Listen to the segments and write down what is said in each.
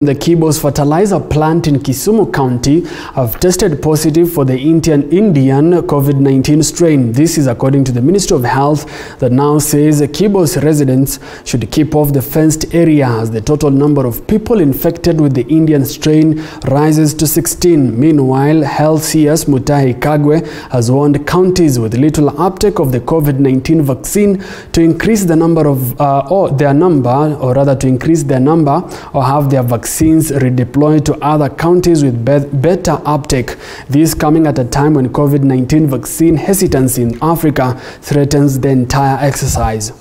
The Kibos fertilizer plant in Kisumu County have tested positive for the Indian COVID-19 strain. This is according to the Ministry of Health that now says Kibos residents should keep off the fenced area as the total number of people infected with the Indian strain rises to 16. Meanwhile, Health CS Mutahi Kagwe has warned counties with little uptake of the COVID-19 vaccine to increase the number of to increase their number or have their vaccines redeployed to other counties with better uptake. This coming at a time when COVID-19 vaccine hesitancy in Africa threatens the entire exercise.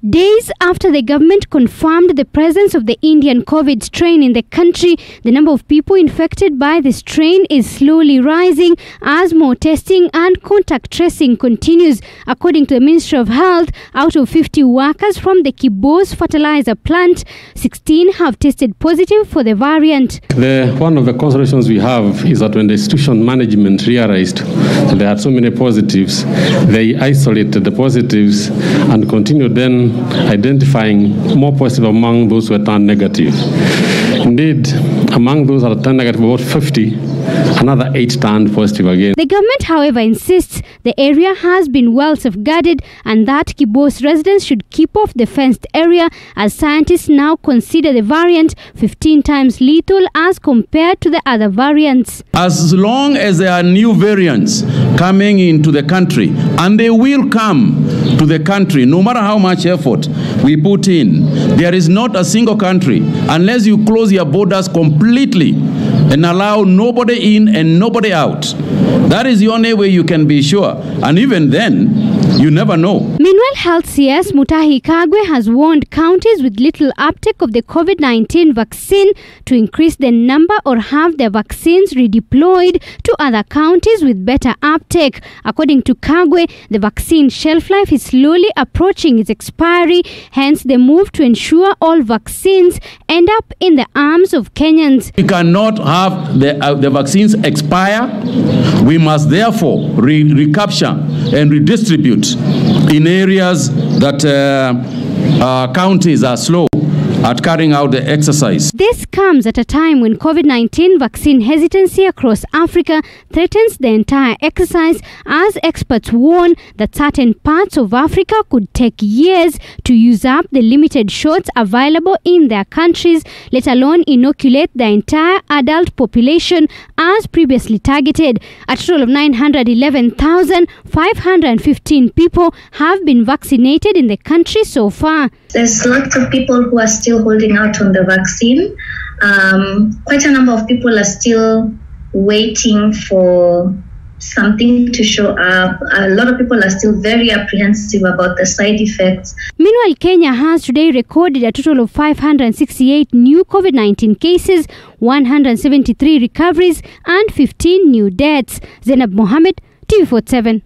Days after the government confirmed the presence of the Indian COVID strain in the country, the number of people infected by the strain is slowly rising as more testing and contact tracing continues. According to the Ministry of Health, out of 50 workers from the Kibos fertilizer plant, 16 have tested positive for the variant. One of the considerations we have is that when the institution management realized that there are so many positives, they isolated the positives and continued then identifying more positive among those who were turned negative. Indeed, among those that are turned negative, about 50, another 8 turned positive again. The government, however, insists the area has been well safeguarded and that Kibos residents should keep off the fenced area, as scientists now consider the variant 15 times lethal as compared to the other variants. As long as there are new variants coming into the country, and they will come to the country, no matter how much effort we put in, there is not a single country, unless you close your borders completely and allow nobody in and nobody out. That is the only way you can be sure. And even then, you never know. Meanwhile, Health CS Mutahi Kagwe has warned counties with little uptake of the COVID-19 vaccine to increase the number or have their vaccines redeployed to other counties with better uptake. According to Kagwe, the vaccine shelf life is slowly approaching its expiry, hence the move to ensure all vaccines end up in the arms of Kenyans. We cannot have the vaccines expire. We must therefore recapture and redistribute in areas that counties are slow at carrying out the exercise. This comes at a time when COVID-19 vaccine hesitancy across Africa threatens the entire exercise, as experts warn that certain parts of Africa could take years to use up the limited shots available in their countries, let alone inoculate the entire adult population as previously targeted. A total of 911,515 people have been vaccinated in the country so far. There's lots of people who are still holding out on the vaccine. Quite a number of people are still waiting for something to show up. A lot of people are still very apprehensive about the side effects. Meanwhile, Kenya has today recorded a total of 568 new COVID-19 cases, 173 recoveries and 15 new deaths. Zainab Mohammed, TV47.